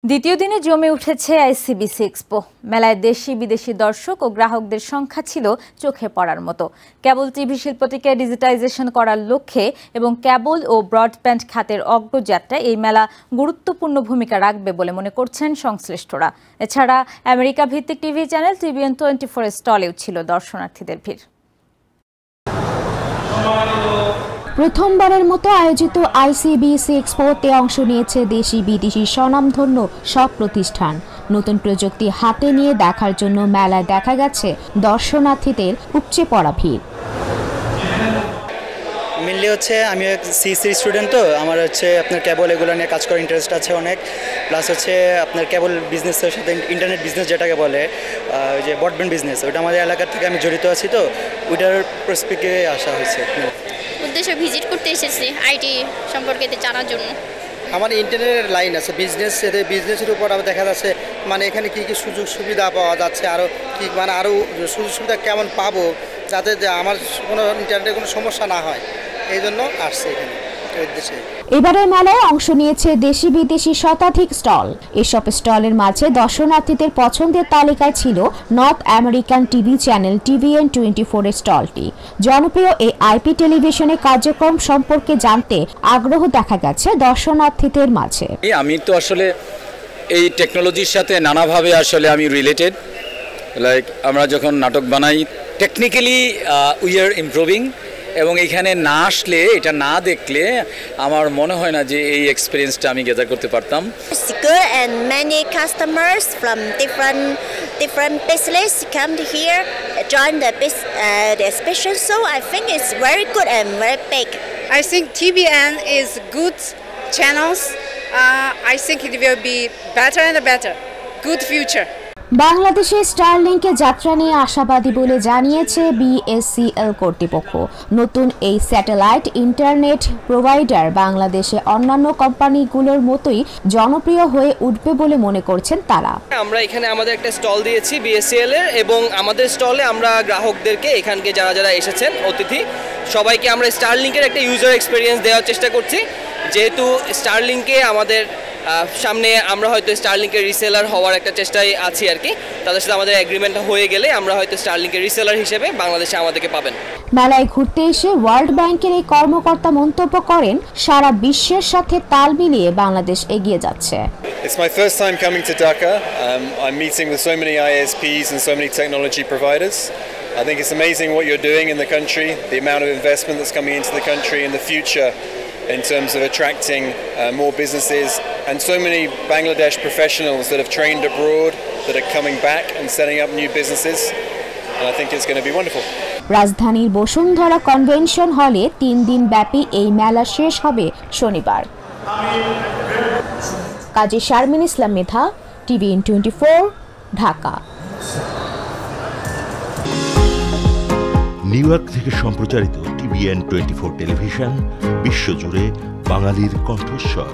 দ্বিতীয় দিনে জমে উঠেছে আইসিবিসি এক্সপো। মেলায় দেশি বিদেশি দর্শক ও গ্রাহকদের সংখ্যা ছিল চোখে পড়ার মতো। কেবল টিভি শিল্পটিকে ডিজিটাইজেশন করার লক্ষ্যে এবং কেবল ও ব্রডব্যান্ড খাতের অগ্রযাত্রায় এই মেলা গুরুত্বপূর্ণ ভূমিকা রাখবে বলে মনে করছেন সংশ্লিষ্টরা। এছাড়া আমেরিকা ভিত্তিক টিভি চ্যানেল TVN24 স্টলেও ছিল দর্শনার্থীদের ভিড়। প্রথমবারের মতো আয়োজিত আইসিবিসি এক্সপোতে অংশ নিয়েছে দেশি বিদেশি স্বনামধন্য সব প্রতিষ্ঠান। নতুন প্রযুক্তি হাতে নিয়ে দেখার জন্য মেলায় দেখা গেছে দর্শনার্থীদের উপচে পড়া ভিড়। মেনলি হচ্ছে আমি সিসি স্টুডেন্ট, তো আমার হচ্ছে আপনার কেবল এগুলো নিয়ে কাজ করার ইন্টারেস্ট আছে অনেক। প্লাস হচ্ছে আপনার কেবল বিজনেসের সাথে ইন্টারনেট বিজনেস যেটাকে বলে যে ব্রডব্যান্ড বিজনেস, ওটা আমাদের এলাকার থেকে আমি জড়িত আছি, তো ওইটার প্রসপেক্টে আসা হয়েছে। উদ্দেশ্য ভিজিট করতে এসেছি আইটি সম্পর্কে জানার জন্য। আমার ইন্টারনেটের লাইন আছে বিজনেসের উপর দেখা যাচ্ছে মানে এখানে কী কী সুযোগ সুবিধা পাওয়া যাচ্ছে, আরও কি মানে আরও সুযোগ সুবিধা কেমন পাবো যাতে আমার কোনো ইন্টারনেটের কোনো সমস্যা না হয়, এই জন্য আসছে এখানে উদ্দেশ্যে। এবারের মেলায় অংশ নিয়েছে দেশি বিদেশি শতাধিক স্টল। এসব স্টলের মাঝে দর্শনার্থীদের পছন্দের তালিকায় ছিল north American TV channel TVN24 এর স্টলটি। জনপ্রিয় এই আইপি টেলিভিশনের কার্যক্রম সম্পর্কে জানতে আগ্রহ দেখা গেছে দর্শনার্থীদের মাঝে। আমি তো আসলে এই টেকনোলজির সাথে নানাভাবে আসলে আমি রিলেটেড। লাইক আমরা যখন নাটক বানাই টেকনিক্যালি উই আর ইমপ্রুভিং, এবং এখানে না আসলে এটা না দেখলে আমার মনে হয় না যে এই এক্সপেরিয়েন্সটা আমি গ্যাদার করতে পারতাম। Good and many customers from different places come to here, join the exhibition, so I think it's very good and very big. I think TVN is good channels. I think it will be better and better. Good future. বাংলাদেশে স্টারলিংকে যাত্রা নিয়ে আশাবাদী বলে জানিয়েছে BSCL কর্তৃপক্ষ। নতুন এই satellite internet provider বাংলাদেশে অন্যান্য কোম্পানিগুলোর মতোই জনপ্রিয় হয়ে উঠবে বলে মনে করছেন তারা। আমরা এখানে আমাদের একটা স্টল দিয়েছি BSCL এর, এবং আমাদের স্টলে আমরা গ্রাহকদেরকে এখানকে যারা এসেছেন অতিথি সবাইকে আমরা স্টারলিংকের একটা ইউজার এক্সপিরিয়েন্স দেওয়ার চেষ্টা করছি। যেহেতু স্টারলিংকে আমাদের সামনে আমরা হয়তো স্টারলিংকের রিসেলার হওয়ার একটা চেষ্টায় আছি আর কি। তাদের সাথে আমাদের এগ্রিমেন্ট হয়ে গেলে আমরা হয়তো স্টারলিংকের রিসেলার হিসেবে বাংলাদেশে আমাদেরকে পাবেন। মেলায় ঘুরতে এসে ওয়ার্ল্ড ব্যাংকের এই কর্মকর্তা মন্তব্য করেন, সারা বিশ্বের সাথে তাল মিলিয়ে বাংলাদেশ এগিয়ে যাচ্ছে। It's my first time coming to Dhaka. I'm meeting with so many ISPs and so many technology providers. I think it's amazing what you're doing in the country, the amount of investment that's coming into the country in the future in terms of attracting more businesses, and so many Bangladesh professionals that have trained abroad that are coming back and setting up new businesses, and I think it's going to be wonderful. রাজধানীর Bashundhara convention হলে 3 দিন ব্যাপী এই মেলা শেষ হবে শনিবার। কাজী শারমিন ইসলাম মেধা, TVN24, Dhaka. New York থেকে সম্প্রচারিত TVN24 টেলিভিশন বিশ্বজুড়ে বাঙালির কণ্ঠস্বর।